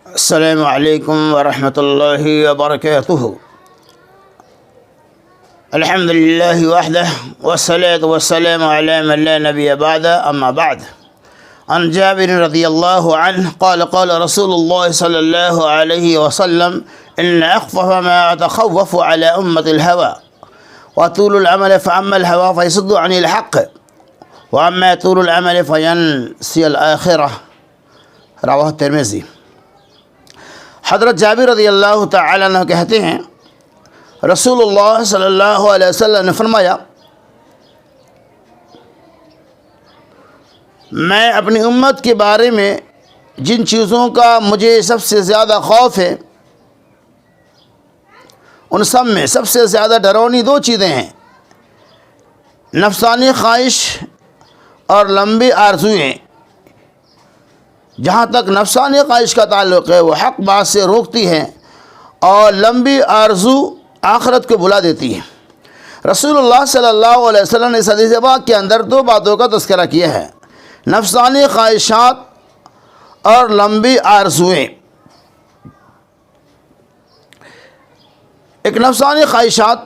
السلام علیکم ورحمۃ اللہ وبرکاتہ۔ الحمد للہ وحدہ والصلاة والسلام علی من لا نبی بعد، اما بعد۔ عن جابر رضی اللہ عنہ قال قال رسول اللہ صلی اللہ علیہ وسلم ان اخفف ما اتخوف على امة الهوى وطول العمل فاما الهوى فيصد عن الحق واما طول العمل فينسي الآخرة، رواہ الترمذی۔ حضرت جابر رضی اللہ تعالیٰ عنہ کہتے ہیں رسول اللہ صلی اللہ علیہ وسلم نے فرمایا، میں اپنی امت کے بارے میں جن چیزوں کا مجھے سب سے زیادہ خوف ہے ان سب میں سب سے زیادہ ڈراؤنی دو چیزیں ہیں، نفسانی خواہش اور لمبی آرزوئیں۔ جہاں تک نفسانی خواہش کا تعلق ہے وہ حق بات سے روکتی ہے اور لمبی آرزو آخرت کو بلا دیتی ہے۔ رسول اللہ صلی اللہ علیہ وسلم نے اس حدیث پاک کے اندر دو باتوں کا تذکرہ کیا ہے، نفسانی خواہشات اور لمبی آرزوئیں۔ ایک نفسانی خواہشات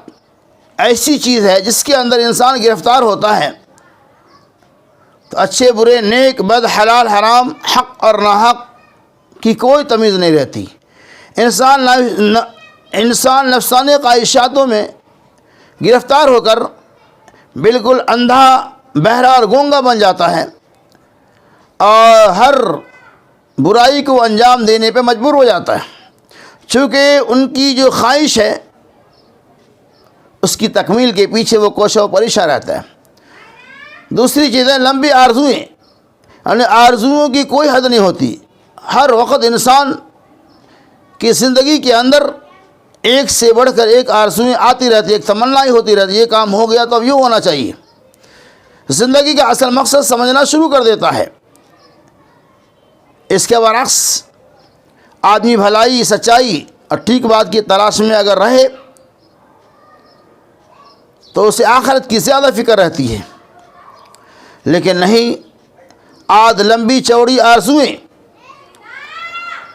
ایسی چیز ہے جس کے اندر انسان گرفتار ہوتا ہے تو اچھے برے، نیک بد، حلال حرام، حق اور ناحق کی کوئی تمیز نہیں رہتی۔ انسان نفسانی خواہشاتوں میں گرفتار ہو کر بالکل اندھا، بہرا اور گونگا بن جاتا ہے اور ہر برائی کو انجام دینے پہ مجبور ہو جاتا ہے، چونکہ ان کی جو خواہش ہے اس کی تکمیل کے پیچھے وہ کوشش و پریشاں رہتا ہے۔ دوسری چیز ہے لمبی آرزوئیں، یعنی آرزوؤں کی کوئی حد نہیں ہوتی۔ ہر وقت انسان کی زندگی کے اندر ایک سے بڑھ کر ایک آرزوئیں آتی رہتی، ایک تمنا ہی ہوتی رہتی، یہ کام ہو گیا تو اب یوں ہونا چاہیے۔ زندگی کا اصل مقصد سمجھنا شروع کر دیتا ہے۔ اس کے برعکس آدمی بھلائی، سچائی اور ٹھیک بات کی تلاش میں اگر رہے تو اسے آخرت کی زیادہ فکر رہتی ہے، لیکن نہیں، آج لمبی چوڑی آرزوئیں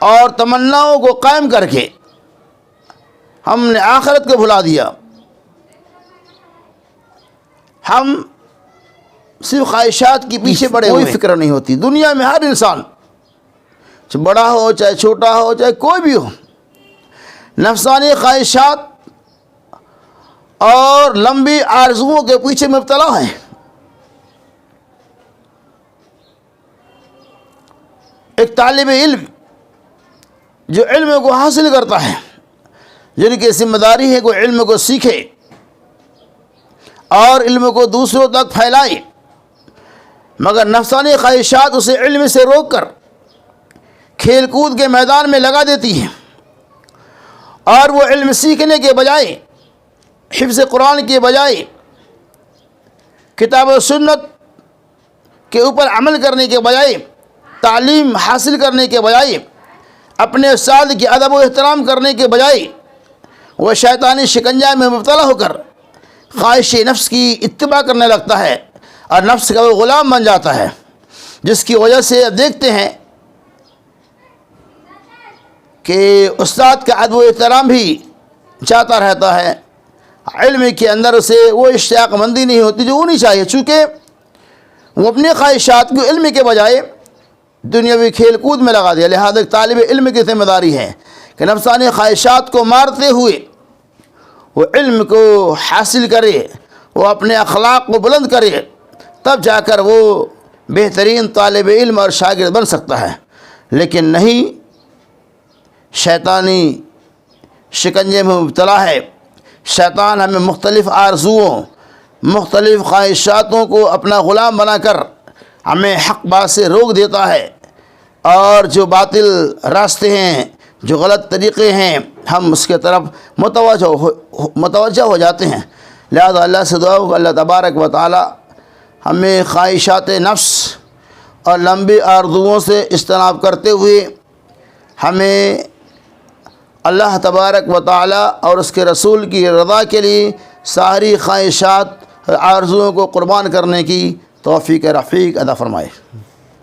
اور تمناؤں کو قائم کر کے ہم نے آخرت کو بھلا دیا۔ ہم صرف خواہشات کے پیچھے پڑے ہوئے، کوئی فکر نہیں ہوتی۔ دنیا میں ہر انسان چاہے بڑا ہو چاہے چھوٹا ہو چاہے کوئی بھی ہو، نفسانی خواہشات اور لمبی آرزوؤں کے پیچھے مبتلا ہیں۔ ایک طالب علم جو علم کو حاصل کرتا ہے، جن کی ذمہ داری ہے کہ علم کو سیکھے اور علم کو دوسروں تک پھیلائے، مگر نفسانی خواہشات اسے علم سے روک کر کھیل کود کے میدان میں لگا دیتی ہیں، اور وہ علم سیکھنے کے بجائے، حفظ قرآن کے بجائے، کتاب و سنت کے اوپر عمل کرنے کے بجائے، تعلیم حاصل کرنے کے بجائے، اپنے استاد کے ادب و احترام کرنے کے بجائے، وہ شیطانی شکنجہ میں مبتلا ہو کر خواہش نفس کی اتباع کرنے لگتا ہے اور نفس کا وہ غلام بن جاتا ہے، جس کی وجہ سے اب دیکھتے ہیں کہ استاد کا ادب و احترام بھی چاہتا رہتا ہے، علم کے اندر اسے وہ اشتیاق مندی نہیں ہوتی جو ہونی چاہیے، چونکہ وہ اپنی خواہشات کو علم کے بجائے دنیاوی کھیل کود میں لگا دیا۔ لہذا طالب علم کی ذمہ داری ہے کہ نفسانی خواہشات کو مارتے ہوئے وہ علم کو حاصل کرے، وہ اپنے اخلاق کو بلند کرے، تب جا کر وہ بہترین طالب علم اور شاگرد بن سکتا ہے۔ لیکن نہیں، شیطانی شکنجے میں مبتلا ہے۔ شیطان ہمیں مختلف آرزوؤں، مختلف خواہشاتوں کو اپنا غلام بنا کر ہمیں حق بات سے روک دیتا ہے، اور جو باطل راستے ہیں، جو غلط طریقے ہیں، ہم اس کے طرف متوجہ ہو جاتے ہیں۔ لہذا اللہ سے دعا ہو کہ اللہ تبارک و تعالی ہمیں خواہشات نفس اور لمبی آرزوؤں سے اجتناب کرتے ہوئے ہمیں اللہ تبارک و تعالی اور اس کے رسول کی رضا کے لیے ساری خواہشات اور آرزوؤں کو قربان کرنے کی توفیق رفیق عطا فرمائے۔